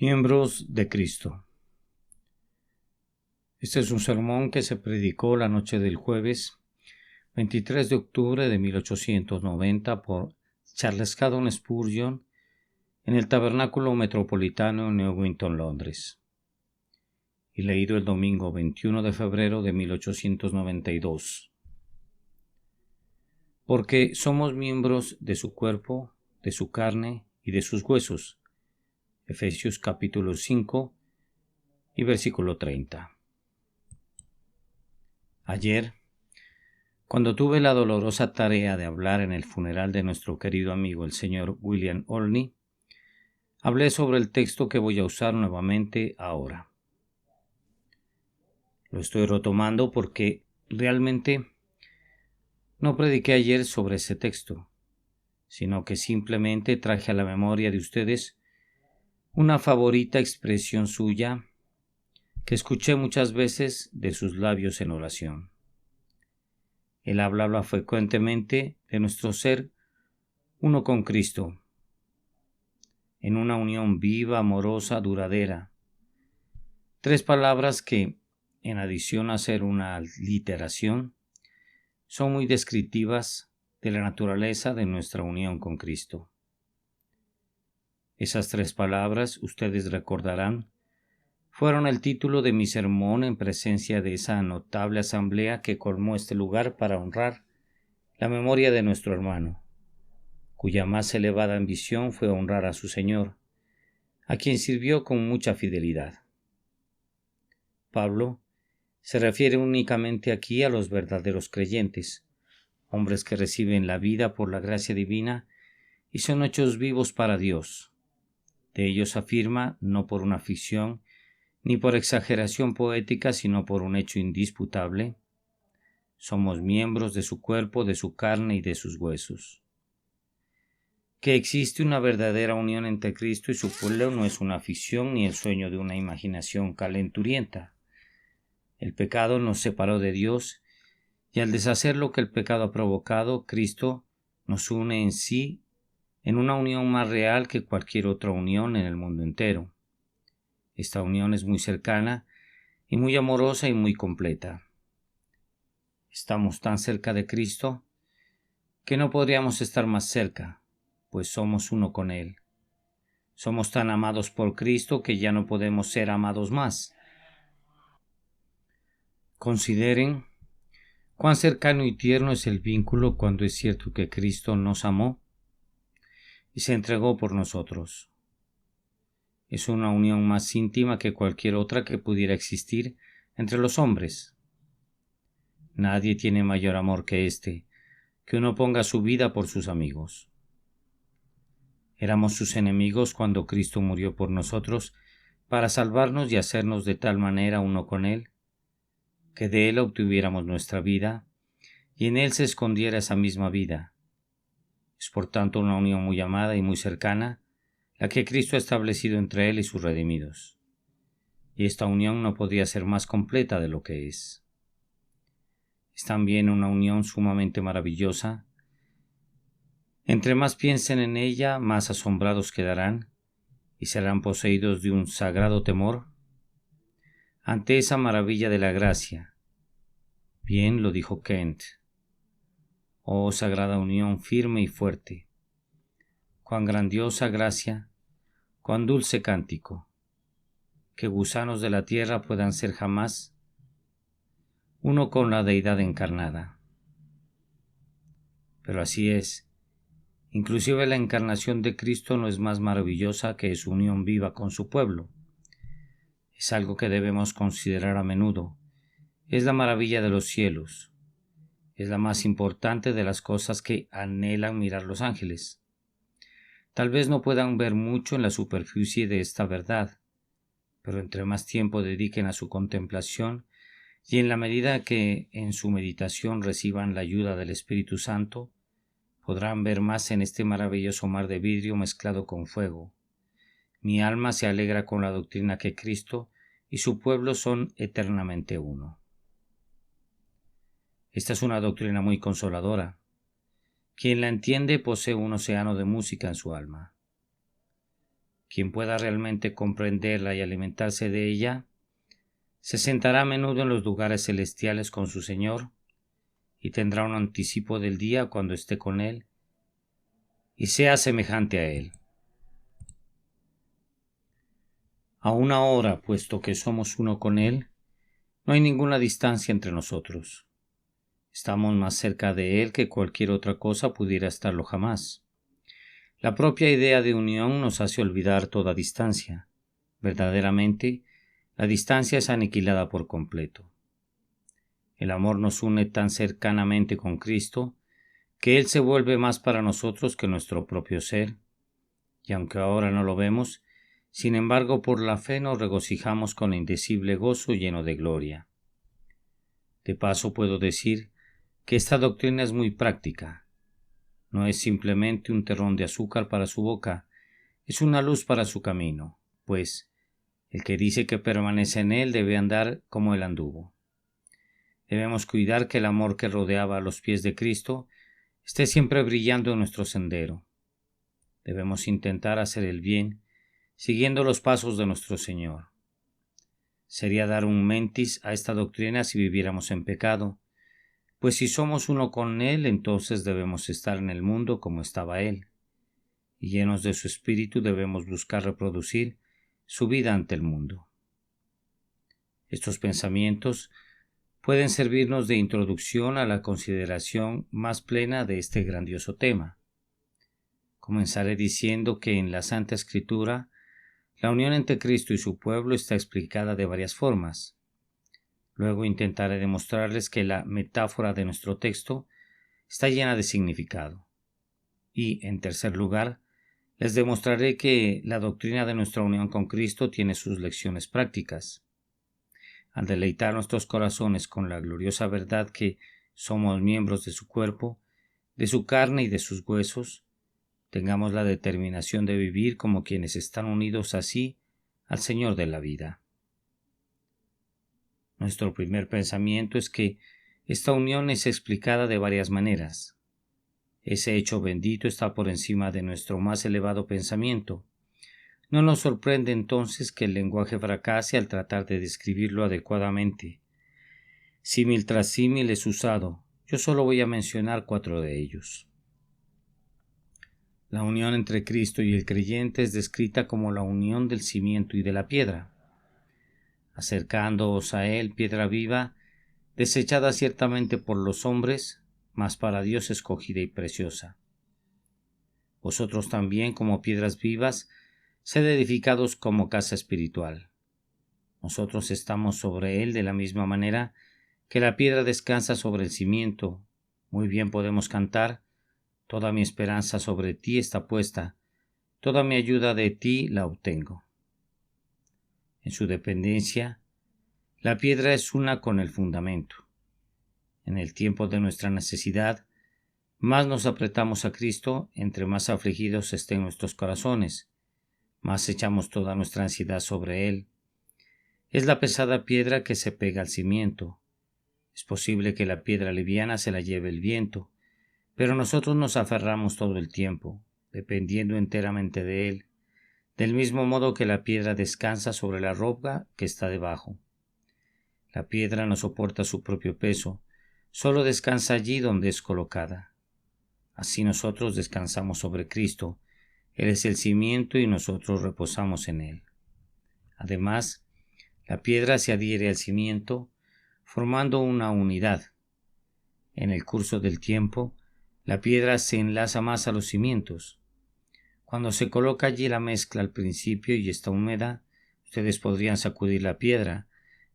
Miembros de Cristo. Este es un sermón que se predicó la noche del jueves 23 de octubre de 1890 por Charles Haddon Spurgeon en el Tabernáculo Metropolitano en Newington, Londres, y leído el domingo 21 de febrero de 1892. Porque somos miembros de su cuerpo, de su carne y de sus huesos. Efesios capítulo 5 y versículo 30. Ayer, cuando tuve la dolorosa tarea de hablar en el funeral de nuestro querido amigo el señor William Olney, hablé sobre el texto que voy a usar nuevamente ahora. Lo estoy retomando porque realmente no prediqué ayer sobre ese texto, sino que simplemente traje a la memoria de ustedes una favorita expresión suya que escuché muchas veces de sus labios en oración. Él hablaba frecuentemente de nuestro ser uno con Cristo, en una unión viva, amorosa, duradera. Tres palabras que, en adición a ser una literación, son muy descriptivas de la naturaleza de nuestra unión con Cristo. Esas tres palabras, ustedes recordarán, fueron el título de mi sermón en presencia de esa notable asamblea que colmó este lugar para honrar la memoria de nuestro hermano, cuya más elevada ambición fue honrar a su Señor, a quien sirvió con mucha fidelidad. Pablo se refiere únicamente aquí a los verdaderos creyentes, hombres que reciben la vida por la gracia divina y son hechos vivos para Dios. De ellos afirma, no por una ficción ni por exageración poética, sino por un hecho indisputable: somos miembros de su cuerpo, de su carne y de sus huesos. Que existe una verdadera unión entre Cristo y su pueblo no es una ficción ni el sueño de una imaginación calenturienta. El pecado nos separó de Dios, y al deshacer lo que el pecado ha provocado, Cristo nos une en sí en una unión más real que cualquier otra unión en el mundo entero. Esta unión es muy cercana y muy amorosa y muy completa. Estamos tan cerca de Cristo que no podríamos estar más cerca, pues somos uno con Él. Somos tan amados por Cristo que ya no podemos ser amados más. Consideren cuán cercano y tierno es el vínculo cuando es cierto que Cristo nos amó y se entregó por nosotros. Es una unión más íntima que cualquier otra que pudiera existir entre los hombres. Nadie tiene mayor amor que este, que uno ponga su vida por sus amigos. Éramos sus enemigos cuando Cristo murió por nosotros para salvarnos y hacernos de tal manera uno con Él, que de Él obtuviéramos nuestra vida y en Él se escondiera esa misma vida. Es por tanto una unión muy amada y muy cercana la que Cristo ha establecido entre Él y sus redimidos. Y esta unión no podría ser más completa de lo que es. Es también una unión sumamente maravillosa. Entre más piensen en ella, más asombrados quedarán y serán poseídos de un sagrado temor ante esa maravilla de la gracia. Bien lo dijo Kent: oh sagrada unión firme y fuerte, cuán grandiosa gracia, cuán dulce cántico, que gusanos de la tierra puedan ser jamás uno con la deidad encarnada. Pero así es. Inclusive la encarnación de Cristo no es más maravillosa que su unión viva con su pueblo. Es algo que debemos considerar a menudo. Es la maravilla de los cielos. Es la más importante de las cosas que anhelan mirar los ángeles. Tal vez no puedan ver mucho en la superficie de esta verdad, pero entre más tiempo dediquen a su contemplación y en la medida que en su meditación reciban la ayuda del Espíritu Santo, podrán ver más en este maravilloso mar de vidrio mezclado con fuego. Mi alma se alegra con la doctrina que Cristo y su pueblo son eternamente uno. Esta es una doctrina muy consoladora. Quien la entiende posee un océano de música en su alma. Quien pueda realmente comprenderla y alimentarse de ella, se sentará a menudo en los lugares celestiales con su Señor y tendrá un anticipo del día cuando esté con Él y sea semejante a Él. Aún ahora, puesto que somos uno con Él, no hay ninguna distancia entre nosotros. Estamos más cerca de Él que cualquier otra cosa pudiera estarlo jamás. La propia idea de unión nos hace olvidar toda distancia. Verdaderamente, la distancia es aniquilada por completo. El amor nos une tan cercanamente con Cristo que Él se vuelve más para nosotros que nuestro propio ser, y aunque ahora no lo vemos, sin embargo por la fe nos regocijamos con indecible gozo lleno de gloria. De paso puedo decir que esta doctrina es muy práctica. No es simplemente un terrón de azúcar para su boca, es una luz para su camino, pues el que dice que permanece en Él debe andar como Él anduvo. Debemos cuidar que el amor que rodeaba a los pies de Cristo esté siempre brillando en nuestro sendero. Debemos intentar hacer el bien, siguiendo los pasos de nuestro Señor. Sería dar un mentis a esta doctrina si viviéramos en pecado, pues si somos uno con Él, entonces debemos estar en el mundo como estaba Él, y llenos de su espíritu debemos buscar reproducir su vida ante el mundo. Estos pensamientos pueden servirnos de introducción a la consideración más plena de este grandioso tema. Comenzaré diciendo que en la Santa Escritura la unión entre Cristo y su pueblo está explicada de varias formas. Luego intentaré demostrarles que la metáfora de nuestro texto está llena de significado. Y, en tercer lugar, les demostraré que la doctrina de nuestra unión con Cristo tiene sus lecciones prácticas. Al deleitar nuestros corazones con la gloriosa verdad que somos miembros de su cuerpo, de su carne y de sus huesos, tengamos la determinación de vivir como quienes están unidos así al Señor de la vida. Nuestro primer pensamiento es que esta unión es explicada de varias maneras. Ese hecho bendito está por encima de nuestro más elevado pensamiento. No nos sorprende entonces que el lenguaje fracase al tratar de describirlo adecuadamente. Símil tras símil es usado. Yo solo voy a mencionar 4 de ellos. La unión entre Cristo y el creyente es descrita como la unión del cimiento y de la piedra. Acercándoos a Él, piedra viva, desechada ciertamente por los hombres, mas para Dios escogida y preciosa. Vosotros también, como piedras vivas, sed edificados como casa espiritual. Nosotros estamos sobre Él de la misma manera que la piedra descansa sobre el cimiento. Muy bien podemos cantar: toda mi esperanza sobre ti está puesta, toda mi ayuda de ti la obtengo. En su dependencia, la piedra es una con el fundamento. En el tiempo de nuestra necesidad, más nos apretamos a Cristo, entre más afligidos estén nuestros corazones, más echamos toda nuestra ansiedad sobre Él. Es la pesada piedra que se pega al cimiento. Es posible que la piedra liviana se la lleve el viento, pero nosotros nos aferramos todo el tiempo, dependiendo enteramente de Él, del mismo modo que la piedra descansa sobre la roca que está debajo. La piedra no soporta su propio peso, solo descansa allí donde es colocada. Así nosotros descansamos sobre Cristo. Él es el cimiento y nosotros reposamos en Él. Además, la piedra se adhiere al cimiento, formando una unidad. En el curso del tiempo, la piedra se enlaza más a los cimientos. Cuando se coloca allí la mezcla al principio y está húmeda, ustedes podrían sacudir la piedra,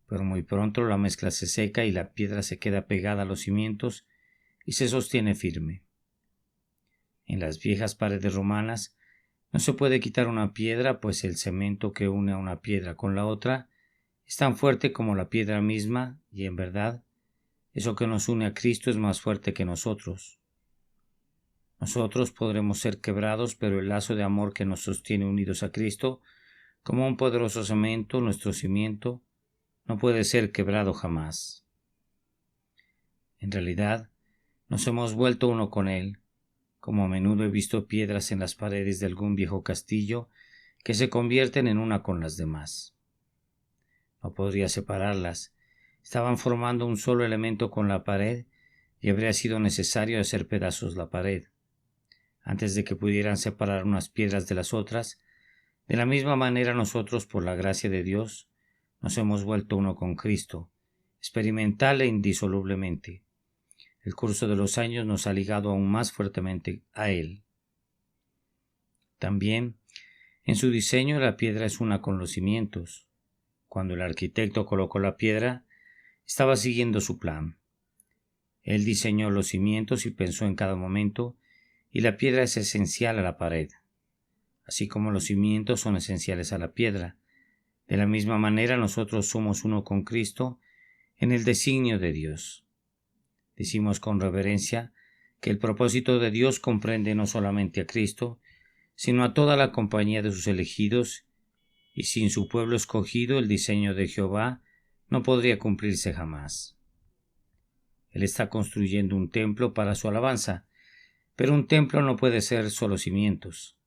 pero muy pronto la mezcla se seca y la piedra se queda pegada a los cimientos y se sostiene firme. En las viejas paredes romanas no se puede quitar una piedra, pues el cemento que une a una piedra con la otra es tan fuerte como la piedra misma, y en verdad, eso que nos une a Cristo es más fuerte que nosotros. Nosotros podremos ser quebrados, pero el lazo de amor que nos sostiene unidos a Cristo, como un poderoso cemento, nuestro cimiento, no puede ser quebrado jamás. En realidad, nos hemos vuelto uno con Él, como a menudo he visto piedras en las paredes de algún viejo castillo que se convierten en una con las demás. No podría separarlas. Estaban formando un solo elemento con la pared y habría sido necesario hacer pedazos la pared, antes de que pudieran separar unas piedras de las otras. De la misma manera nosotros, por la gracia de Dios, nos hemos vuelto uno con Cristo, experimental e indisolublemente. El curso de los años nos ha ligado aún más fuertemente a Él. También, en su diseño, la piedra es una con los cimientos. Cuando el arquitecto colocó la piedra, estaba siguiendo su plan. Él diseñó los cimientos y pensó en cada momento, y la piedra es esencial a la pared, así como los cimientos son esenciales a la piedra. De la misma manera nosotros somos uno con Cristo en el designio de Dios. Decimos con reverencia que el propósito de Dios comprende no solamente a Cristo, sino a toda la compañía de sus elegidos, y sin su pueblo escogido el diseño de Jehová no podría cumplirse jamás. Él está construyendo un templo para su alabanza, pero un templo no puede ser solo cimientos.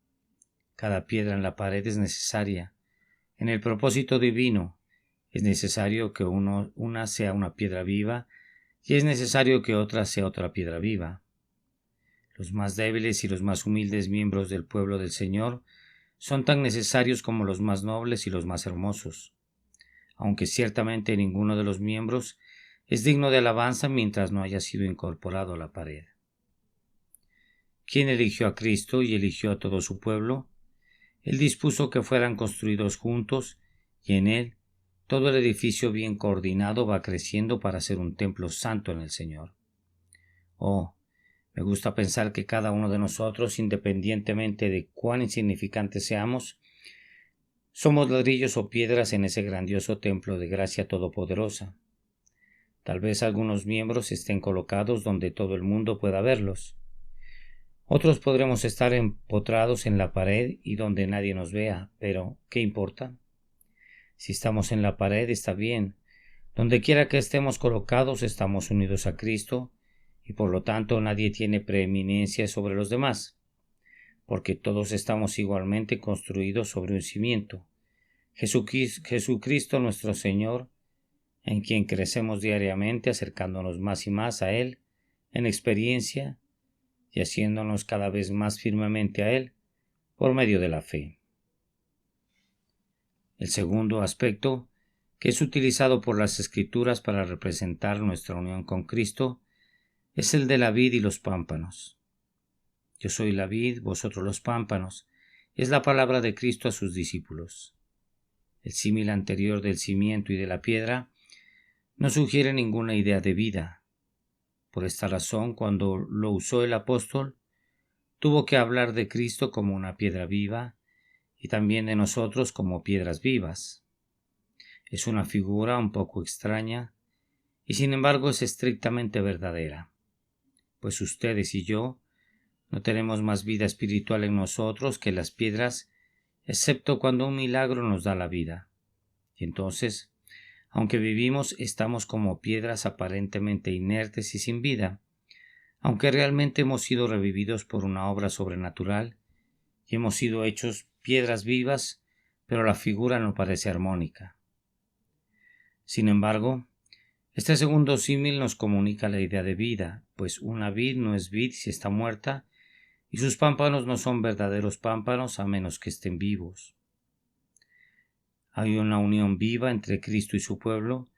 Cada piedra en la pared es necesaria. En el propósito divino es necesario que una sea una piedra viva y es necesario que otra sea otra piedra viva. Los más débiles y los más humildes miembros del pueblo del Señor son tan necesarios como los más nobles y los más hermosos, aunque ciertamente ninguno de los miembros es digno de alabanza mientras no haya sido incorporado a la pared. ¿Quién eligió a Cristo y eligió a todo su pueblo? Él dispuso que fueran construidos juntos, y en él todo el edificio bien coordinado va creciendo para ser un templo santo en el Señor. Oh, me gusta pensar que cada uno de nosotros, independientemente de cuán insignificantes seamos, somos ladrillos o piedras en ese grandioso templo de gracia todopoderosa. Tal vez algunos miembros estén colocados donde todo el mundo pueda verlos. Otros podremos estar empotrados en la pared y donde nadie nos vea, pero ¿qué importa? Si estamos en la pared está bien. Donde quiera que estemos colocados estamos unidos a Cristo y por lo tanto nadie tiene preeminencia sobre los demás, porque todos estamos igualmente construidos sobre un cimiento, Jesucristo nuestro Señor, en quien crecemos diariamente acercándonos más y más a Él en experiencia y haciéndonos cada vez más firmemente a Él por medio de la fe. El segundo aspecto, que es utilizado por las Escrituras para representar nuestra unión con Cristo, es el de la vid y los pámpanos. Yo soy la vid, vosotros los pámpanos, es la palabra de Cristo a sus discípulos. El símil anterior del cimiento y de la piedra no sugiere ninguna idea de vida. Por esta razón, cuando lo usó el apóstol, tuvo que hablar de Cristo como una piedra viva y también de nosotros como piedras vivas. Es una figura un poco extraña y sin embargo es estrictamente verdadera, pues ustedes y yo no tenemos más vida espiritual en nosotros que las piedras, excepto cuando un milagro nos da la vida. Y entonces, aunque vivimos, estamos como piedras aparentemente inertes y sin vida, aunque realmente hemos sido revividos por una obra sobrenatural y hemos sido hechos piedras vivas, pero la figura no parece armónica. Sin embargo, este segundo símil nos comunica la idea de vida, pues una vid no es vid si está muerta, y sus pámpanos no son verdaderos pámpanos a menos que estén vivos. Hay una unión viva entre Cristo y su pueblo,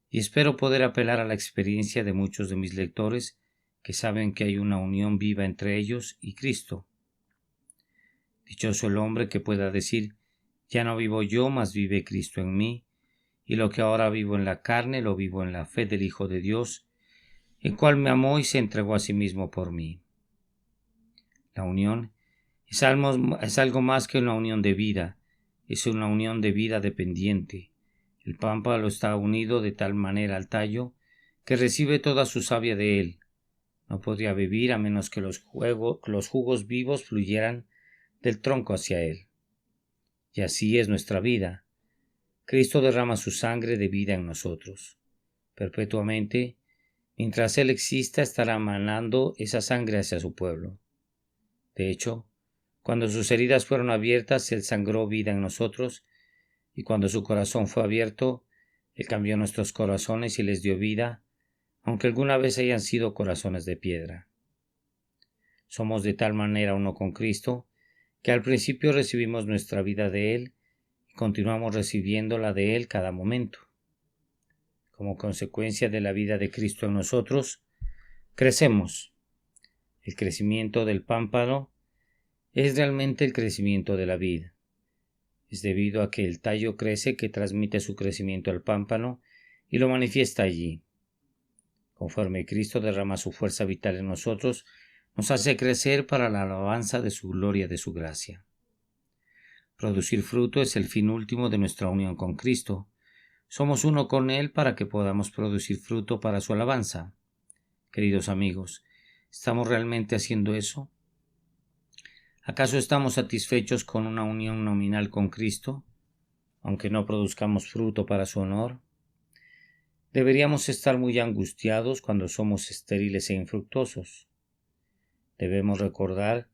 y espero poder apelar a la experiencia de muchos de mis lectores que saben que hay una unión viva entre ellos y Cristo. Dichoso el hombre que pueda decir, ya no vivo yo, mas vive Cristo en mí, y lo que ahora vivo en la carne, lo vivo en la fe del Hijo de Dios, el cual me amó y se entregó a sí mismo por mí. La unión es algo más que una unión de vida, es una unión de vida dependiente. El pámpano está unido de tal manera al tallo que recibe toda su savia de él. No podría vivir a menos que los jugos vivos fluyeran del tronco hacia él. Y así es nuestra vida. Cristo derrama su sangre de vida en nosotros. Perpetuamente, mientras Él exista, estará manando esa sangre hacia su pueblo. De hecho, Cuando sus heridas fueron abiertas, Él sangró vida en nosotros, y cuando su corazón fue abierto, Él cambió nuestros corazones y les dio vida, aunque alguna vez hayan sido corazones de piedra. Somos de tal manera uno con Cristo, que al principio recibimos nuestra vida de Él y continuamos recibiéndola de Él cada momento. Como consecuencia de la vida de Cristo en nosotros, crecemos. El crecimiento del pámpano es realmente el crecimiento de la vid. Es debido a que el tallo crece que transmite su crecimiento al pámpano y lo manifiesta allí. Conforme Cristo derrama su fuerza vital en nosotros, nos hace crecer para la alabanza de su gloria, de su gracia. Producir fruto es el fin último de nuestra unión con Cristo. Somos uno con Él para que podamos producir fruto para su alabanza. Queridos amigos, ¿estamos realmente haciendo eso? ¿Acaso estamos satisfechos con una unión nominal con Cristo, aunque no produzcamos fruto para su honor? Deberíamos estar muy angustiados cuando somos estériles e infructuosos. Debemos recordar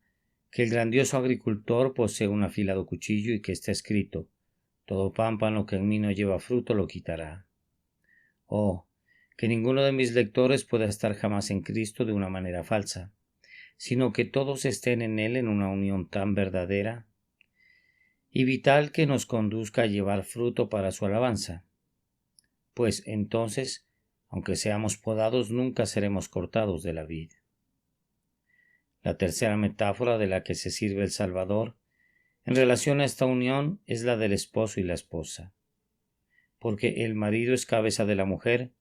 que el grandioso agricultor posee un afilado cuchillo y que está escrito: todo pámpano que en mí no lleva fruto lo quitará. Oh, que ninguno de mis lectores pueda estar jamás en Cristo de una manera falsa, sino que todos estén en Él en una unión tan verdadera y vital que nos conduzca a llevar fruto para su alabanza. Pues entonces, aunque seamos podados, nunca seremos cortados de la vid. La tercera metáfora de la que se sirve el Salvador en relación a esta unión es la del esposo y la esposa, porque el marido es cabeza de la mujer,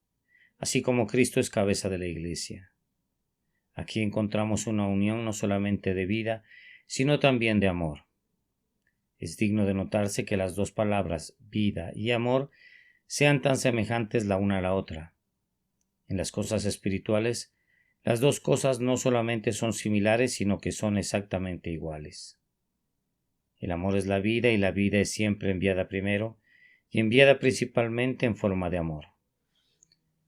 así como Cristo es cabeza de la Iglesia. Aquí encontramos una unión no solamente de vida, sino también de amor. Es digno de notarse que las dos palabras vida y amor sean tan semejantes la una a la otra. En las cosas espirituales, las dos cosas no solamente son similares, sino que son exactamente iguales. El amor es la vida y la vida es siempre enviada primero y enviada principalmente en forma de amor.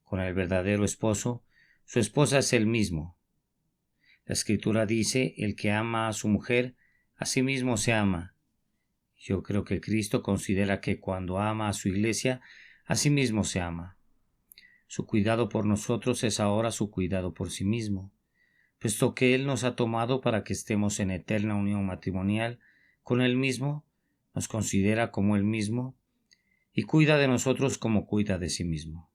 Con el verdadero esposo, su esposa es él mismo. La Escritura dice: el que ama a su mujer, a sí mismo se ama. Yo creo que Cristo considera que cuando ama a su Iglesia, a sí mismo se ama. Su cuidado por nosotros es ahora su cuidado por sí mismo, puesto que Él nos ha tomado para que estemos en eterna unión matrimonial con Él mismo, nos considera como Él mismo y cuida de nosotros como cuida de sí mismo.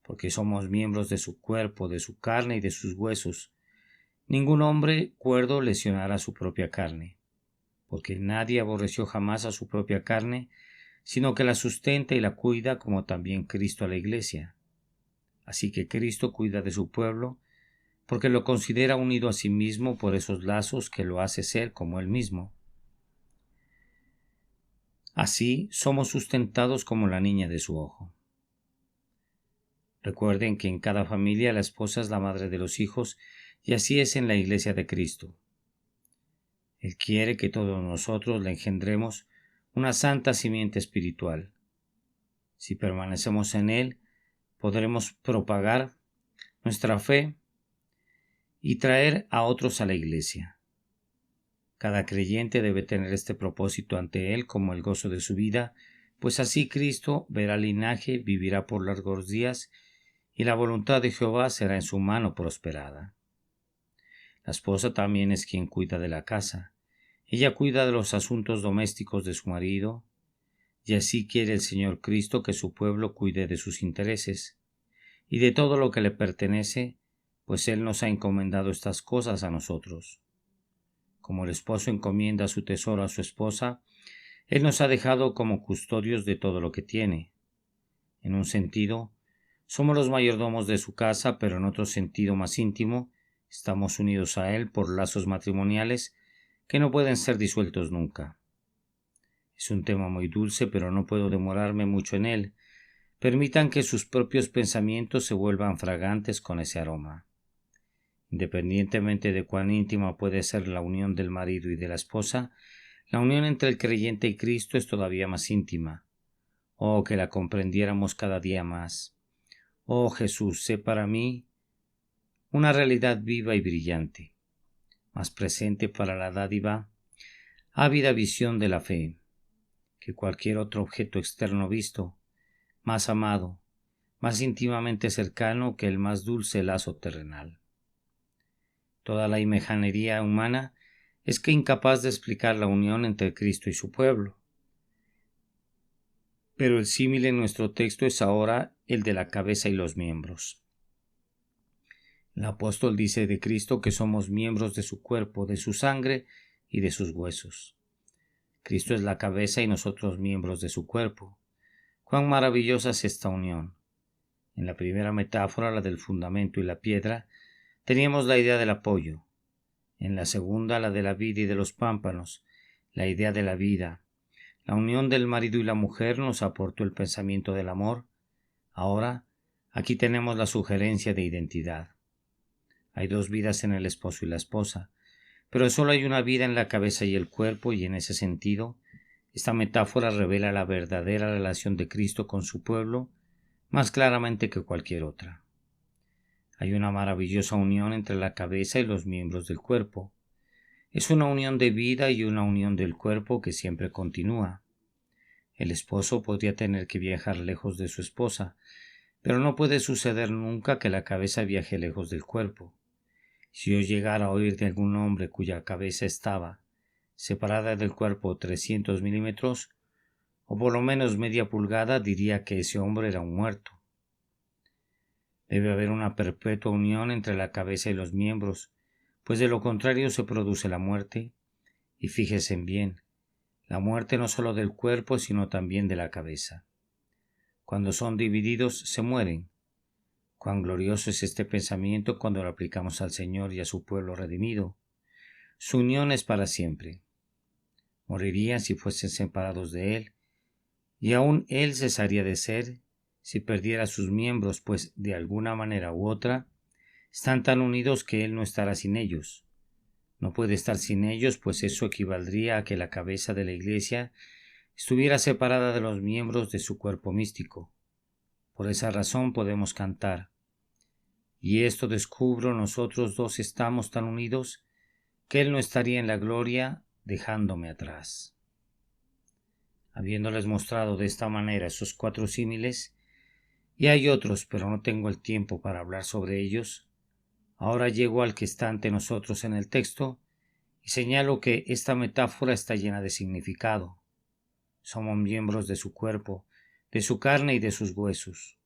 Porque somos miembros de su cuerpo, de su carne y de sus huesos. Ningún hombre cuerdo lesionará su propia carne, porque nadie aborreció jamás a su propia carne, sino que la sustenta y la cuida, como también Cristo a la Iglesia. Así que Cristo cuida de su pueblo, porque lo considera unido a sí mismo por esos lazos que lo hace ser como Él mismo. Así somos sustentados como la niña de su ojo. Recuerden que en cada familia la esposa es la madre de los hijos, y así es en la Iglesia de Cristo. Él quiere que todos nosotros le engendremos una santa simiente espiritual. Si permanecemos en Él, podremos propagar nuestra fe y traer a otros a la Iglesia. Cada creyente debe tener este propósito ante Él como el gozo de su vida, pues así Cristo verá linaje, vivirá por largos días, y la voluntad de Jehová será en su mano prosperada. La esposa también es quien cuida de la casa. Ella cuida de los asuntos domésticos de su marido, y así quiere el Señor Cristo que su pueblo cuide de sus intereses y de todo lo que le pertenece, pues Él nos ha encomendado estas cosas a nosotros. Como el esposo encomienda su tesoro a su esposa, Él nos ha dejado como custodios de todo lo que tiene. En un sentido, somos los mayordomos de su casa, pero en otro sentido más íntimo, estamos unidos a Él por lazos matrimoniales que no pueden ser disueltos nunca. Es un tema muy dulce, pero no puedo demorarme mucho en él. Permitan que sus propios pensamientos se vuelvan fragantes con ese aroma. Independientemente de cuán íntima puede ser la unión del marido y de la esposa, la unión entre el creyente y Cristo es todavía más íntima. Oh, que la comprendiéramos cada día más. Oh Jesús, sé para mí una realidad viva y brillante, más presente para la dádiva ávida visión de la fe, que cualquier otro objeto externo visto, más amado, más íntimamente cercano que el más dulce lazo terrenal. Toda la imaginería humana es que incapaz de explicar la unión entre Cristo y su pueblo. Pero el símil en nuestro texto es ahora el de la cabeza y los miembros. El apóstol dice de Cristo que somos miembros de su cuerpo, de su sangre y de sus huesos. Cristo es la cabeza y nosotros miembros de su cuerpo. Cuán maravillosa es esta unión. En la primera metáfora, la del fundamento y la piedra, teníamos la idea del apoyo. En la segunda, la de la vid y de los pámpanos, la idea de la vida. La unión del marido y la mujer nos aportó el pensamiento del amor. Ahora, aquí tenemos la sugerencia de identidad. Hay dos vidas en el esposo y la esposa, pero solo hay una vida en la cabeza y el cuerpo, y en ese sentido, esta metáfora revela la verdadera relación de Cristo con su pueblo más claramente que cualquier otra. Hay una maravillosa unión entre la cabeza y los miembros del cuerpo. Es una unión de vida y una unión del cuerpo que siempre continúa. El esposo podría tener que viajar lejos de su esposa, pero no puede suceder nunca que la cabeza viaje lejos del cuerpo. Si yo llegara a oír de algún hombre cuya cabeza estaba separada del cuerpo 300 milímetros, o por lo menos media pulgada, diría que ese hombre era un muerto. Debe haber una perpetua unión entre la cabeza y los miembros, pues de lo contrario se produce la muerte, y fíjense bien, la muerte no sólo del cuerpo, sino también de la cabeza. Cuando son divididos, se mueren. Cuán glorioso es este pensamiento cuando lo aplicamos al Señor y a su pueblo redimido. Su unión es para siempre. Morirían si fuesen separados de Él, y aún Él cesaría de ser si perdiera sus miembros, pues de alguna manera u otra están tan unidos que Él no estará sin ellos. No puede estar sin ellos, pues eso equivaldría a que la cabeza de la Iglesia estuviera separada de los miembros de su cuerpo místico. Por esa razón podemos cantar: y esto descubro, nosotros dos estamos tan unidos que Él no estaría en la gloria dejándome atrás. Habiéndoles mostrado de esta manera esos 4 símiles, y hay otros, pero no tengo el tiempo para hablar sobre ellos, ahora llego al que está ante nosotros en el texto y señalo que esta metáfora está llena de significado. Somos miembros de su cuerpo, de su carne y de sus huesos.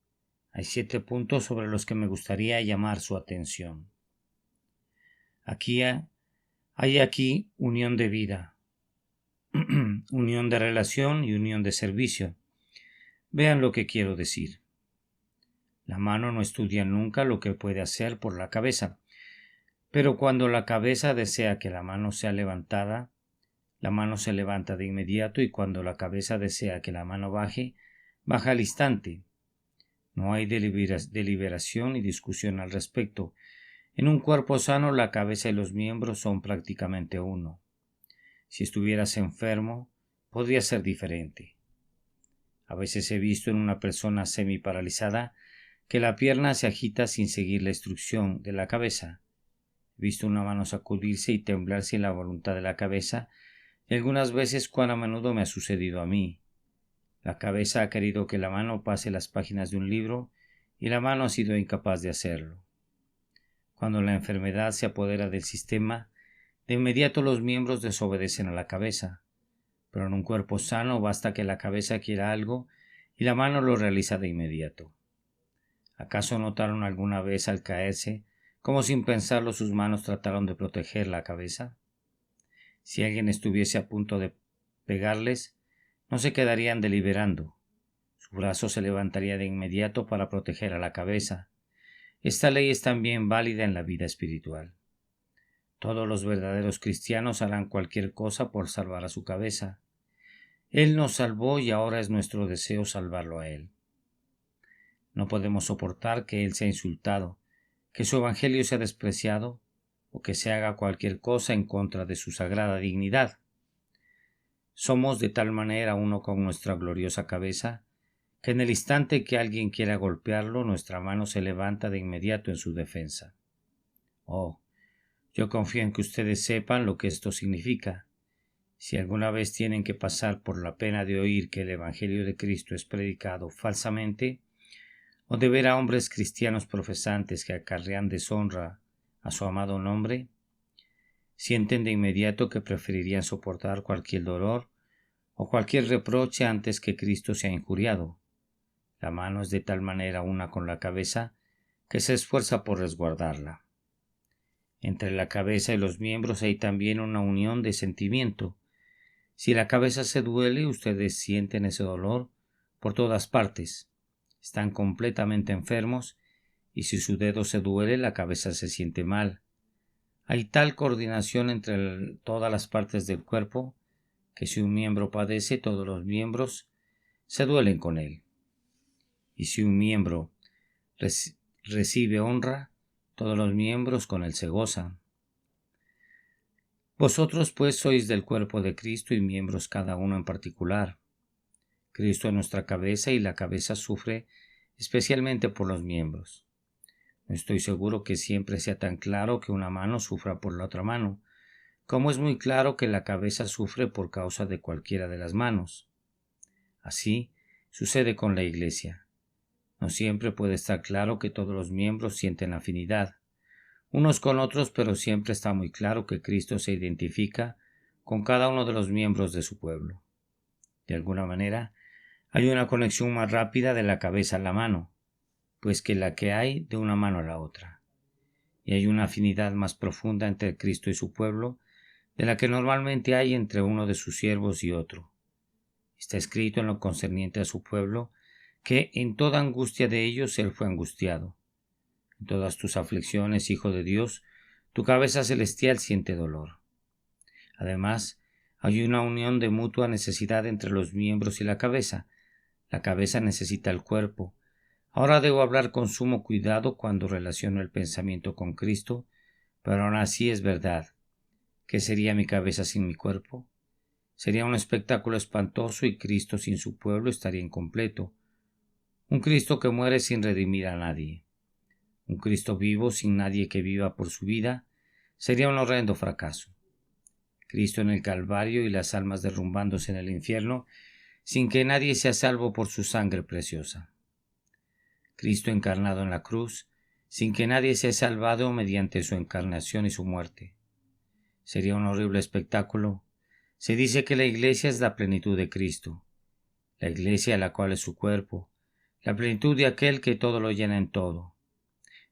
Hay 7 puntos sobre los que me gustaría llamar su atención. Hay aquí unión de vida, unión de relación y unión de servicio. Vean lo que quiero decir. La mano no estudia nunca lo que puede hacer por la cabeza, pero cuando la cabeza desea que la mano sea levantada, la mano se levanta de inmediato, y cuando la cabeza desea que la mano baje, baja al instante. No hay deliberación ni discusión al respecto. En un cuerpo sano, la cabeza y los miembros son prácticamente uno. Si estuvieras enfermo, podría ser diferente. A veces he visto en una persona semi-paralizada que la pierna se agita sin seguir la instrucción de la cabeza. He visto una mano sacudirse y temblar sin la voluntad de la cabeza, y algunas veces cuán a menudo me ha sucedido a mí. La cabeza ha querido que la mano pase las páginas de un libro, y la mano ha sido incapaz de hacerlo. Cuando la enfermedad se apodera del sistema, de inmediato los miembros desobedecen a la cabeza, pero en un cuerpo sano basta que la cabeza quiera algo y la mano lo realiza de inmediato. ¿Acaso notaron alguna vez al caerse cómo sin pensarlo sus manos trataron de proteger la cabeza? Si alguien estuviese a punto de pegarles, no se quedarían deliberando. Su brazo se levantaría de inmediato para proteger a la cabeza. Esta ley es también válida en la vida espiritual. Todos los verdaderos cristianos harán cualquier cosa por salvar a su cabeza. Él nos salvó y ahora es nuestro deseo salvarlo a Él. No podemos soportar que Él sea insultado, que su evangelio sea despreciado o que se haga cualquier cosa en contra de su sagrada dignidad. Somos de tal manera uno con nuestra gloriosa cabeza que en el instante que alguien quiera golpearlo, nuestra mano se levanta de inmediato en su defensa. Oh, yo confío en que ustedes sepan lo que esto significa. Si alguna vez tienen que pasar por la pena de oír que el Evangelio de Cristo es predicado falsamente, o de ver a hombres cristianos profesantes que acarrean deshonra a su amado nombre, sienten de inmediato que preferirían soportar cualquier dolor o cualquier reproche antes que Cristo sea injuriado. La mano es de tal manera una con la cabeza que se esfuerza por resguardarla. Entre la cabeza y los miembros hay también una unión de sentimiento. Si la cabeza se duele, ustedes sienten ese dolor por todas partes. Están completamente enfermos y si su dedo se duele, la cabeza se siente mal. Hay tal coordinación entre todas las partes del cuerpo que si un miembro padece, todos los miembros se duelen con él. Y si un miembro recibe honra, todos los miembros con él se gozan. Vosotros pues sois del cuerpo de Cristo y miembros cada uno en particular. Cristo es nuestra cabeza y la cabeza sufre especialmente por los miembros. No estoy seguro que siempre sea tan claro que una mano sufra por la otra mano, como es muy claro que la cabeza sufre por causa de cualquiera de las manos. Así sucede con la Iglesia. No siempre puede estar claro que todos los miembros sienten afinidad unos con otros, pero siempre está muy claro que Cristo se identifica con cada uno de los miembros de su pueblo. De alguna manera, hay una conexión más rápida de la cabeza a la mano, pues que la que hay de una mano a la otra. Y hay una afinidad más profunda entre Cristo y su pueblo, de la que normalmente hay entre uno de sus siervos y otro. Está escrito en lo concerniente a su pueblo, que en toda angustia de ellos él fue angustiado. En todas tus aflicciones, Hijo de Dios, tu cabeza celestial siente dolor. Además, hay una unión de mutua necesidad entre los miembros y la cabeza. La cabeza necesita el cuerpo. Ahora debo hablar con sumo cuidado cuando relaciono el pensamiento con Cristo, pero aún así es verdad. ¿Qué sería mi cabeza sin mi cuerpo? Sería un espectáculo espantoso y Cristo sin su pueblo estaría incompleto. Un Cristo que muere sin redimir a nadie. Un Cristo vivo sin nadie que viva por su vida sería un horrendo fracaso. Cristo en el Calvario y las almas derrumbándose en el infierno sin que nadie sea salvo por su sangre preciosa. Cristo encarnado en la cruz sin que nadie sea salvado mediante su encarnación y su muerte. Sería un horrible espectáculo. Se dice que la Iglesia es la plenitud de Cristo, la Iglesia la cual es su cuerpo, la plenitud de aquel que todo lo llena en todo.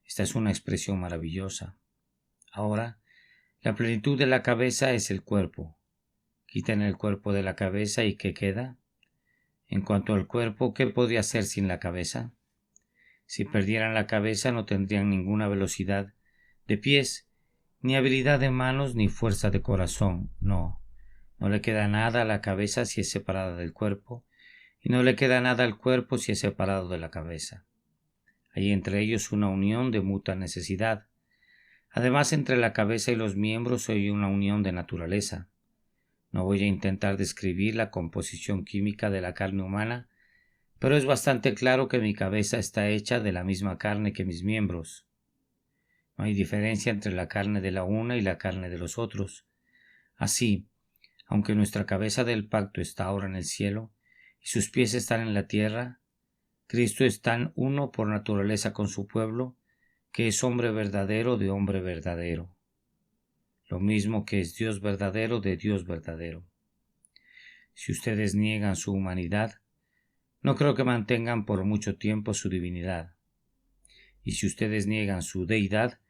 Esta es una expresión maravillosa. Ahora, la plenitud de la cabeza es el cuerpo. Quitan el cuerpo de la cabeza y ¿qué queda? En cuanto al cuerpo, ¿qué podría hacer sin la cabeza? Si perdieran la cabeza no tendrían ninguna velocidad de pies, ni habilidad de manos, ni fuerza de corazón. No le queda nada a la cabeza si es separada del cuerpo, y no le queda nada al cuerpo si es separado de la cabeza. Hay entre ellos una unión de mutua necesidad. Además, entre la cabeza y los miembros hay una unión de naturaleza. No voy a intentar describir la composición química de la carne humana, pero es bastante claro que mi cabeza está hecha de la misma carne que mis miembros. No hay diferencia entre la carne de la una y la carne de los otros. Así, aunque nuestra cabeza del pacto está ahora en el cielo y sus pies están en la tierra, Cristo es tan uno por naturaleza con su pueblo, que es hombre verdadero de hombre verdadero. Lo mismo que es Dios verdadero de Dios verdadero. Si ustedes niegan su humanidad, no creo que mantengan por mucho tiempo su divinidad. Y si ustedes niegan su deidad,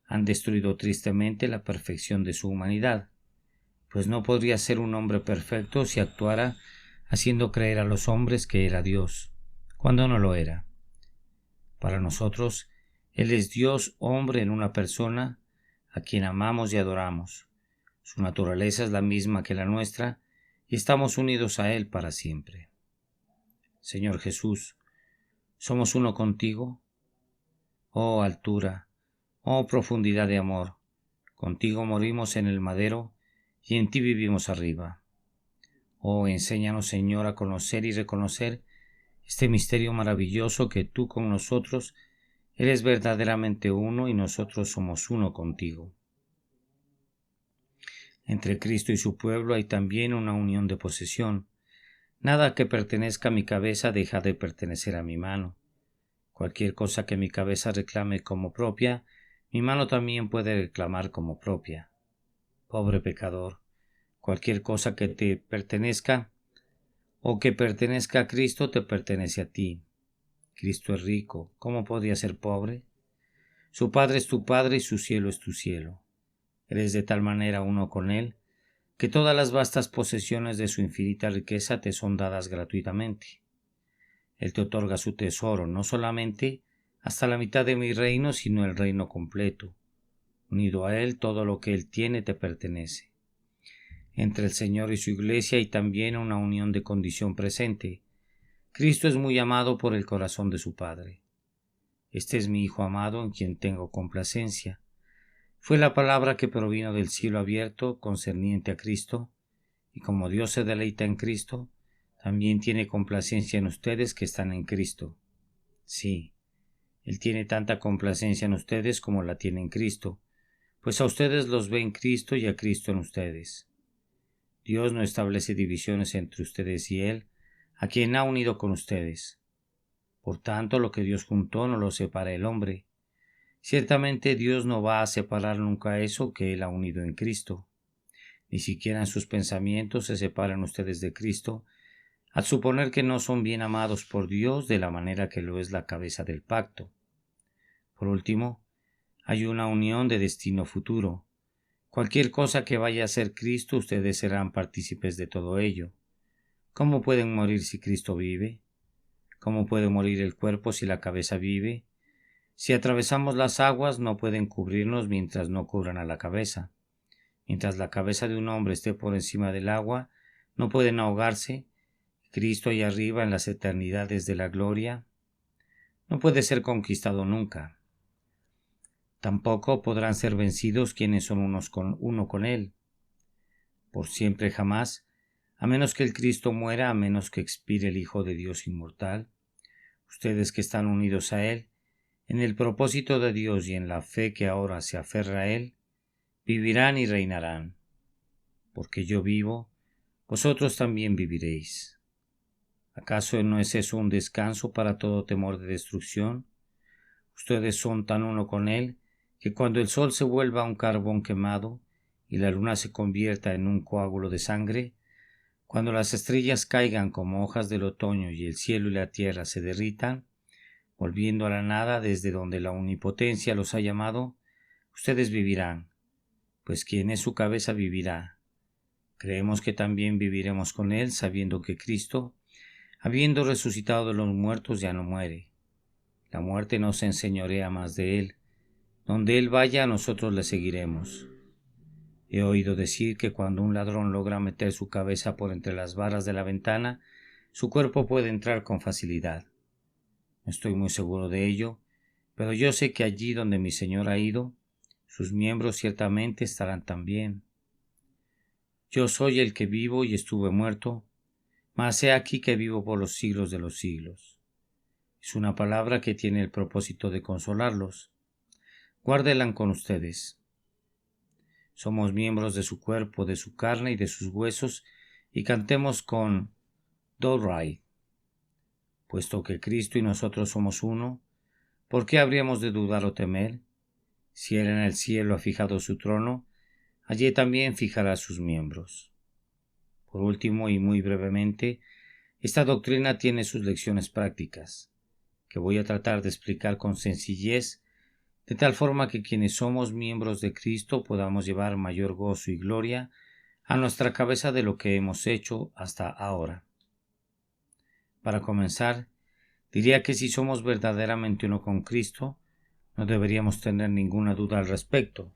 han destruido tristemente la perfección de su humanidad, pues no podría ser un hombre perfecto si actuara haciendo creer a los hombres que era Dios, cuando no lo era. Para nosotros, Él es Dios hombre en una persona a quien amamos y adoramos. Su naturaleza es la misma que la nuestra y estamos unidos a Él para siempre. Señor Jesús, ¿somos uno contigo? Oh altura, oh profundidad de amor, contigo morimos en el madero y en ti vivimos arriba. Oh, enséñanos, Señor, a conocer y reconocer este misterio maravilloso que tú con nosotros eres verdaderamente uno y nosotros somos uno contigo. Entre Cristo y su pueblo hay también una unión de posesión. Nada que pertenezca a mi cabeza deja de pertenecer a mi mano. Cualquier cosa que mi cabeza reclame como propia, mi mano también puede reclamar como propia. Pobre pecador, cualquier cosa que te pertenezca o que pertenezca a Cristo te pertenece a ti. Cristo es rico, ¿cómo podría ser pobre? Su Padre es tu Padre y su cielo es tu cielo. Eres de tal manera uno con Él, que todas las vastas posesiones de su infinita riqueza te son dadas gratuitamente. Él te otorga su tesoro, no solamente hasta la mitad de mi reino, sino el reino completo. Unido a Él, todo lo que Él tiene te pertenece. Entre el Señor y su Iglesia hay también una unión de condición presente. Cristo es muy amado por el corazón de su Padre. Este es mi Hijo amado en quien tengo complacencia. Fue la palabra que provino del cielo abierto concerniente a Cristo, y como Dios se deleita en Cristo, también tiene complacencia en ustedes que están en Cristo. Sí, Él tiene tanta complacencia en ustedes como la tiene en Cristo, pues a ustedes los ve en Cristo y a Cristo en ustedes. Dios no establece divisiones entre ustedes y Él, a quien ha unido con ustedes. Por tanto, lo que Dios juntó no lo separa el hombre. Ciertamente Dios no va a separar nunca eso que Él ha unido en Cristo. Ni siquiera en sus pensamientos se separan ustedes de Cristo, al suponer que no son bien amados por Dios de la manera que lo es la cabeza del pacto. Por último, hay una unión de destino futuro. Cualquier cosa que vaya a ser Cristo, ustedes serán partícipes de todo ello. ¿Cómo pueden morir si Cristo vive? ¿Cómo puede morir el cuerpo si la cabeza vive? Si atravesamos las aguas, no pueden cubrirnos mientras no cubran a la cabeza. Mientras la cabeza de un hombre esté por encima del agua, no pueden ahogarse. Cristo allá arriba en las eternidades de la gloria no puede ser conquistado nunca. Tampoco podrán ser vencidos quienes son uno con Él. Por siempre jamás, a menos que el Cristo muera, a menos que expire el Hijo de Dios inmortal. Ustedes que están unidos a Él, en el propósito de Dios y en la fe que ahora se aferra a Él, vivirán y reinarán. Porque yo vivo, vosotros también viviréis. ¿Acaso no es eso un descanso para todo temor de destrucción? Ustedes son tan uno con Él, que cuando el sol se vuelva un carbón quemado y la luna se convierta en un coágulo de sangre, cuando las estrellas caigan como hojas del otoño y el cielo y la tierra se derritan, volviendo a la nada desde donde la omnipotencia los ha llamado, ustedes vivirán, pues quien es su cabeza vivirá. Creemos que también viviremos con Él, sabiendo que Cristo, habiendo resucitado de los muertos, ya no muere. La muerte no se enseñorea más de Él. Donde Él vaya, nosotros le seguiremos. He oído decir que cuando un ladrón logra meter su cabeza por entre las varas de la ventana, su cuerpo puede entrar con facilidad. No estoy muy seguro de ello, pero yo sé que allí donde mi Señor ha ido, sus miembros ciertamente estarán también. Yo soy el que vivo y estuve muerto, mas he aquí que vivo por los siglos de los siglos. Es una palabra que tiene el propósito de consolarlos. Guárdenla con ustedes. Somos miembros de su cuerpo, de su carne y de sus huesos, y cantemos con Do Right. Puesto que Cristo y nosotros somos uno, ¿por qué habríamos de dudar o temer? Si Él en el cielo ha fijado su trono, allí también fijará sus miembros. Por último, y muy brevemente, esta doctrina tiene sus lecciones prácticas, que voy a tratar de explicar con sencillez, de tal forma que quienes somos miembros de Cristo podamos llevar mayor gozo y gloria a nuestra cabeza de lo que hemos hecho hasta ahora. Para comenzar, diría que si somos verdaderamente uno con Cristo, no deberíamos tener ninguna duda al respecto.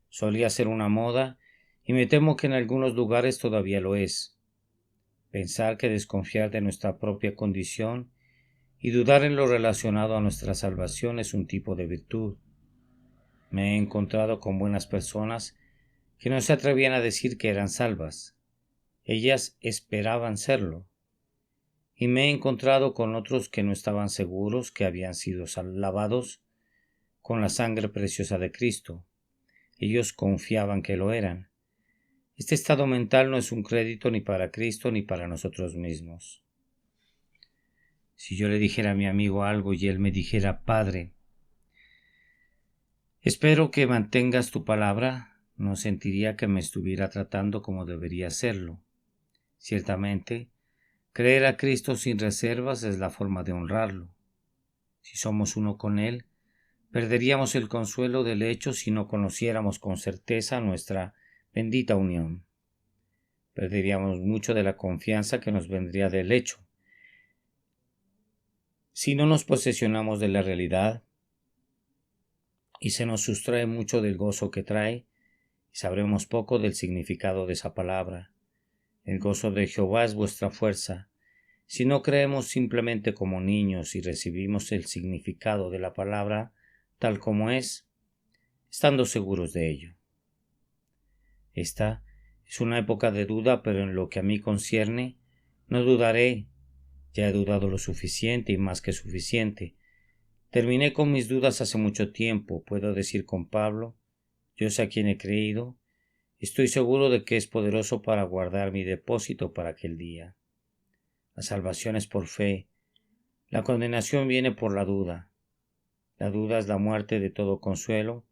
Solía ser una moda, y me temo que en algunos lugares todavía lo es. Pensar que desconfiar de nuestra propia condición y dudar en lo relacionado a nuestra salvación es un tipo de virtud. Me he encontrado con buenas personas que no se atrevían a decir que eran salvas. Ellas esperaban serlo. Y me he encontrado con otros que no estaban seguros que habían sido lavados con la sangre preciosa de Cristo. Ellos confiaban que lo eran, Este estado mental no es un crédito ni para Cristo ni para nosotros mismos. Si yo le dijera a mi amigo algo y él me dijera: Padre, espero que mantengas tu palabra, no sentiría que me estuviera tratando como debería hacerlo. Ciertamente, creer a Cristo sin reservas es la forma de honrarlo. Si somos uno con Él, perderíamos el consuelo del hecho si no conociéramos con certeza nuestra bendita unión. Perderíamos mucho de la confianza que nos vendría del hecho. Si no nos posesionamos de la realidad y se nos sustrae mucho del gozo que trae, sabremos poco del significado de esa palabra. El gozo de Jehová es vuestra fuerza. Si no creemos simplemente como niños y recibimos el significado de la palabra tal como es, estando seguros de ello. Esta es una época de duda, pero en lo que a mí concierne, no dudaré. Ya he dudado lo suficiente y más que suficiente. Terminé con mis dudas hace mucho tiempo. Puedo decir con Pablo: yo sé a quién he creído. Estoy seguro de que es poderoso para guardar mi depósito para aquel día. La salvación es por fe. La condenación viene por la duda. La duda es la muerte de todo consuelo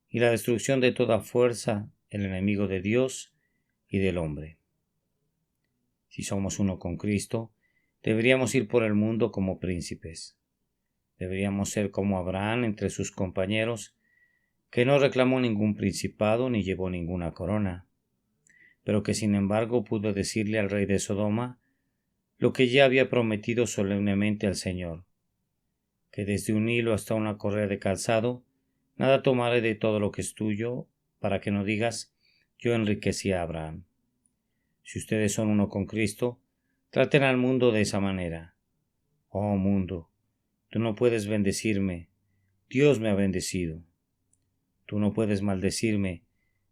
y la destrucción de toda fuerza, el enemigo de Dios y del hombre. Si somos uno con Cristo, deberíamos ir por el mundo como príncipes. Deberíamos ser como Abraham entre sus compañeros, que no reclamó ningún principado ni llevó ninguna corona, pero que sin embargo pudo decirle al rey de Sodoma lo que ya había prometido solemnemente al Señor, que desde un hilo hasta una correa de calzado, nada tomaré de todo lo que es tuyo, para que no digas: yo enriquecí a Abraham. Si ustedes son uno con Cristo, traten al mundo de esa manera. Oh mundo, tú no puedes bendecirme, Dios me ha bendecido. Tú no puedes maldecirme,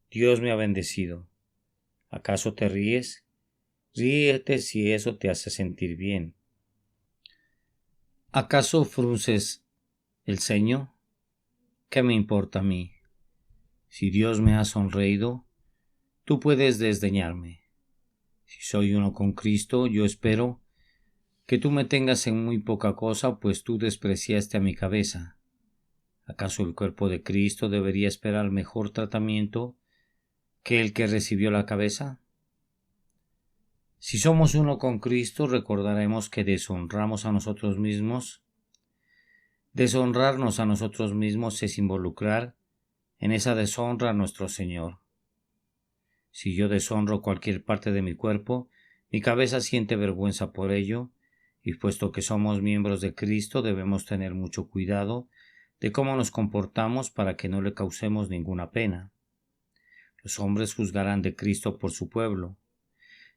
Dios me ha bendecido. ¿Acaso te ríes? Ríete si eso te hace sentir bien. ¿Acaso frunces el ceño? ¿Qué me importa a mí? Si Dios me ha sonreído, tú puedes desdeñarme. Si soy uno con Cristo, yo espero que tú me tengas en muy poca cosa, pues tú despreciaste a mi cabeza. ¿Acaso el cuerpo de Cristo debería esperar mejor tratamiento que el que recibió la cabeza? Si somos uno con Cristo, recordaremos que deshonramos a nosotros mismos. Deshonrarnos a nosotros mismos es involucrar en esa deshonra a nuestro Señor. Si yo deshonro cualquier parte de mi cuerpo, mi cabeza siente vergüenza por ello, y puesto que somos miembros de Cristo, debemos tener mucho cuidado de cómo nos comportamos para que no le causemos ninguna pena. Los hombres juzgarán de Cristo por su pueblo.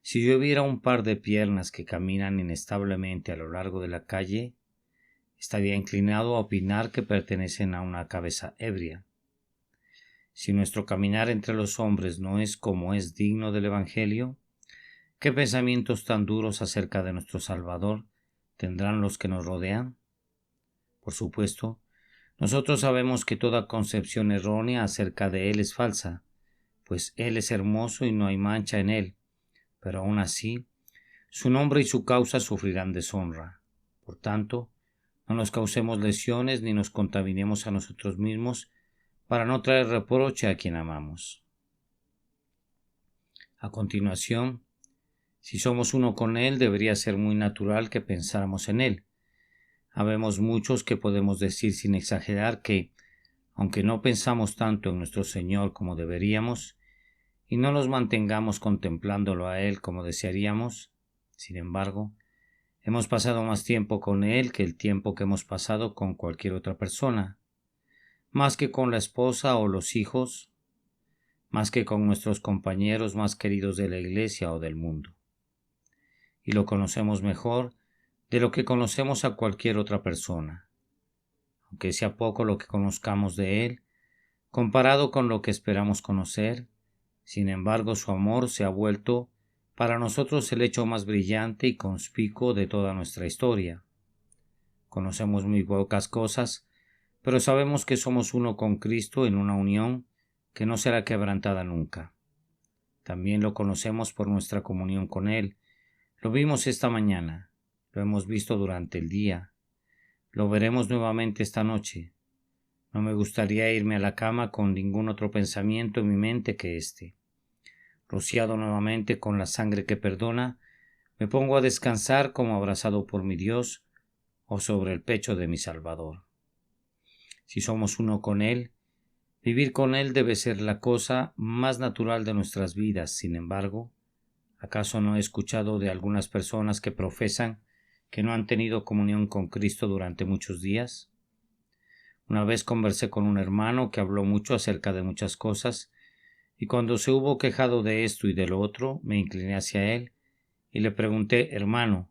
Si yo viera un par de piernas que caminan inestablemente a lo largo de la calle, estaría inclinado a opinar que pertenecen a una cabeza ebria. Si nuestro caminar entre los hombres no es como es digno del Evangelio, ¿qué pensamientos tan duros acerca de nuestro Salvador tendrán los que nos rodean? Por supuesto, nosotros sabemos que toda concepción errónea acerca de Él es falsa, pues Él es hermoso y no hay mancha en Él, pero aún así, su nombre y su causa sufrirán deshonra. Por tanto, no nos causemos lesiones ni nos contaminemos a nosotros mismos para no traer reproche a quien amamos. A continuación, si somos uno con Él, debería ser muy natural que pensáramos en Él. Habemos muchos que podemos decir sin exagerar que, aunque no pensamos tanto en nuestro Señor como deberíamos, y no nos mantengamos contemplándolo a Él como desearíamos, sin embargo, hemos pasado más tiempo con Él que el tiempo que hemos pasado con cualquier otra persona, más que con la esposa o los hijos, más que con nuestros compañeros más queridos de la iglesia o del mundo. Y lo conocemos mejor de lo que conocemos a cualquier otra persona. Aunque sea poco lo que conozcamos de Él, comparado con lo que esperamos conocer, sin embargo su amor se ha vuelto para nosotros el hecho más brillante y conspicuo de toda nuestra historia. Conocemos muy pocas cosas, pero sabemos que somos uno con Cristo en una unión que no será quebrantada nunca. También lo conocemos por nuestra comunión con Él. Lo vimos esta mañana, lo hemos visto durante el día, lo veremos nuevamente esta noche. No me gustaría irme a la cama con ningún otro pensamiento en mi mente que este. Rociado nuevamente con la sangre que perdona, me pongo a descansar como abrazado por mi Dios o sobre el pecho de mi Salvador. Si somos uno con Él, vivir con Él debe ser la cosa más natural de nuestras vidas. Sin embargo, ¿acaso no he escuchado de algunas personas que profesan que no han tenido comunión con Cristo durante muchos días? Una vez conversé con un hermano que habló mucho acerca de muchas cosas, y cuando se hubo quejado de esto y de lo otro, me incliné hacia él y le pregunté: hermano,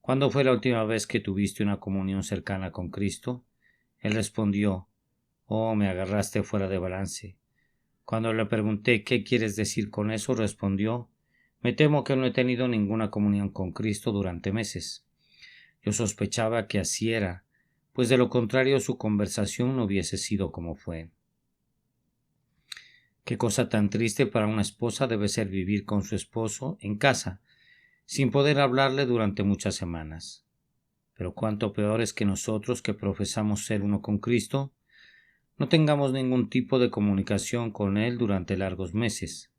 ¿cuándo fue la última vez que tuviste una comunión cercana con Cristo? Él respondió: oh, me agarraste fuera de balance. Cuando le pregunté: ¿qué quieres decir con eso?, respondió: me temo que no he tenido ninguna comunión con Cristo durante meses. Yo sospechaba que así era, pues de lo contrario su conversación no hubiese sido como fue. Qué cosa tan triste para una esposa debe ser vivir con su esposo en casa, sin poder hablarle durante muchas semanas. Pero cuánto peor es que nosotros, que profesamos ser uno con Cristo, no tengamos ningún tipo de comunicación con Él durante largos meses.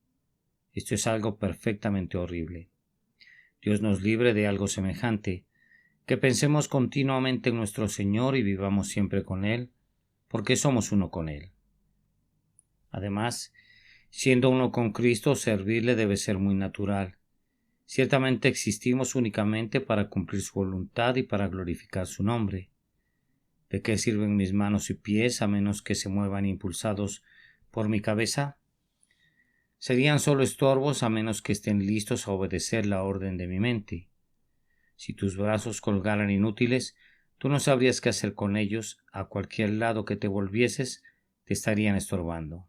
Esto es algo perfectamente horrible. Dios nos libre de algo semejante, que pensemos continuamente en nuestro Señor y vivamos siempre con Él, porque somos uno con Él. Además, siendo uno con Cristo, servirle debe ser muy natural. Ciertamente existimos únicamente para cumplir su voluntad y para glorificar su nombre. ¿De qué sirven mis manos y pies a menos que se muevan impulsados por mi cabeza? Serían solo estorbos a menos que estén listos a obedecer la orden de mi mente. Si tus brazos colgaran inútiles, tú no sabrías qué hacer con ellos. A cualquier lado que te volvieses, te estarían estorbando.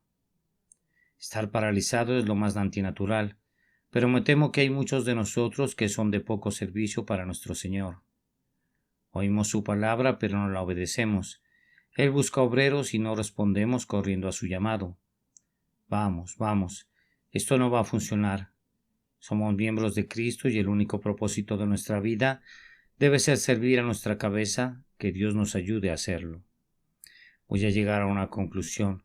Estar paralizado es lo más antinatural, pero me temo que hay muchos de nosotros que son de poco servicio para nuestro Señor. Oímos su palabra, pero no la obedecemos. Él busca obreros y no respondemos corriendo a su llamado. Vamos, vamos, esto no va a funcionar. Somos miembros de Cristo y el único propósito de nuestra vida debe ser servir a nuestra cabeza. Que Dios nos ayude a hacerlo. Voy a llegar a una conclusión.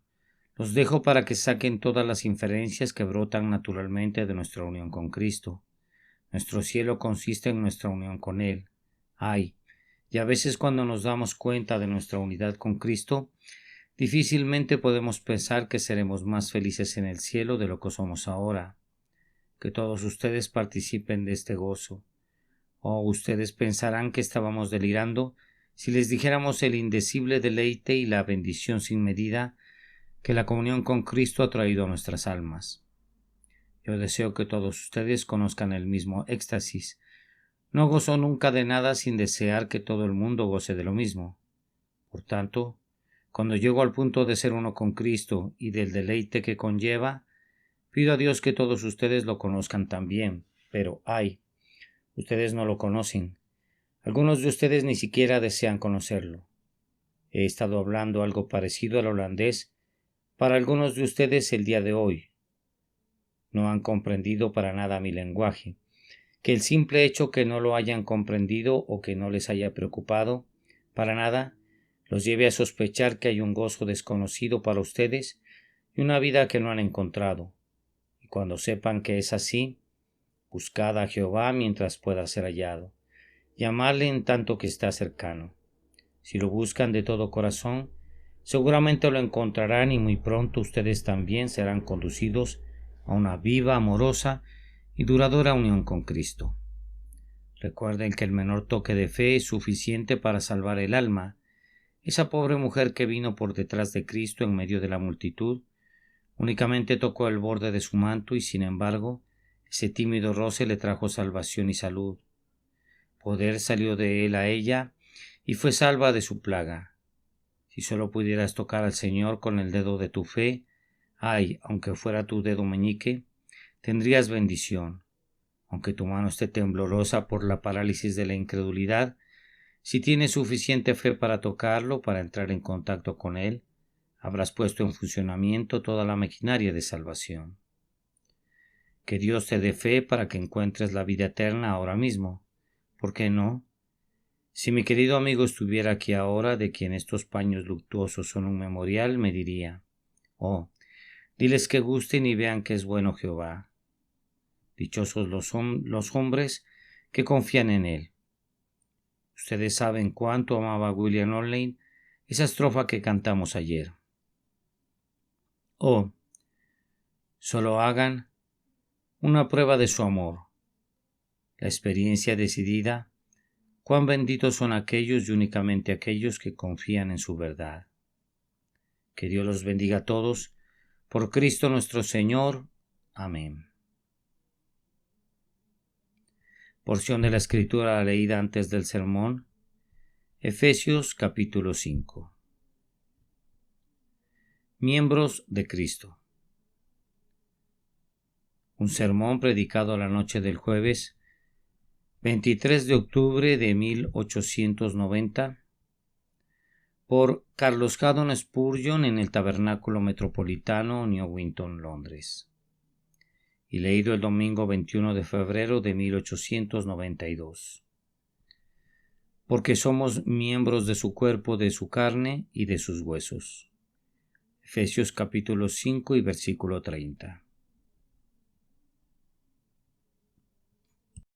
Los dejo para que saquen todas las inferencias que brotan naturalmente de nuestra unión con Cristo. Nuestro cielo consiste en nuestra unión con Él. Y a veces cuando nos damos cuenta de nuestra unidad con Cristo, difícilmente podemos pensar que seremos más felices en el cielo de lo que somos ahora. Que todos ustedes participen de este gozo. Ustedes pensarán que estábamos delirando si les dijéramos el indecible deleite y la bendición sin medida que la comunión con Cristo ha traído a nuestras almas. Yo deseo que todos ustedes conozcan el mismo éxtasis. No gozo nunca de nada sin desear que todo el mundo goce de lo mismo. Por tanto, cuando llego al punto de ser uno con Cristo y del deleite que conlleva, pido a Dios que todos ustedes lo conozcan también. Pero ustedes no lo conocen. Algunos de ustedes ni siquiera desean conocerlo. He estado hablando algo parecido al holandés para algunos de ustedes el día de hoy. No han comprendido para nada mi lenguaje. Que el simple hecho que no lo hayan comprendido o que no les haya preocupado para nada los lleve a sospechar que hay un gozo desconocido para ustedes y una vida que no han encontrado. Y cuando sepan que es así, buscad a Jehová mientras pueda ser hallado. Llamadle en tanto que está cercano. Si lo buscan de todo corazón, seguramente lo encontrarán y muy pronto ustedes también serán conducidos a una viva, amorosa y duradera unión con Cristo. Recuerden que el menor toque de fe es suficiente para salvar el alma. Esa pobre mujer que vino por detrás de Cristo en medio de la multitud únicamente tocó el borde de su manto y sin embargo ese tímido roce le trajo salvación y salud. Poder salió de él a ella y fue salva de su plaga. Si solo pudieras tocar al Señor con el dedo de tu fe, aunque fuera tu dedo meñique, tendrías bendición. Aunque tu mano esté temblorosa por la parálisis de la incredulidad, si tienes suficiente fe para tocarlo, para entrar en contacto con Él, habrás puesto en funcionamiento toda la maquinaria de salvación. Que Dios te dé fe para que encuentres la vida eterna ahora mismo. ¿Por qué no? Si mi querido amigo estuviera aquí ahora, de quien estos paños luctuosos son un memorial, me diría: oh, diles que gusten y vean que es bueno Jehová. Dichosos los hombres que confían en él. Ustedes saben cuánto amaba William Orley esa estrofa que cantamos ayer. Oh, solo hagan una prueba de su amor. La experiencia decidida, cuán benditos son aquellos y únicamente aquellos que confían en su verdad. Que Dios los bendiga a todos, por Cristo nuestro Señor. Amén. Porción de la Escritura leída antes del sermón, Efesios capítulo 5. Miembros de Cristo. Un sermón predicado la noche del jueves 23 de octubre de 1890 por Carlos Haddon Spurgeon en el Tabernáculo Metropolitano, Newington, Londres, y leído el domingo 21 de febrero de 1892. Porque somos miembros de su cuerpo, de su carne y de sus huesos. Efesios capítulo 5 y versículo 30.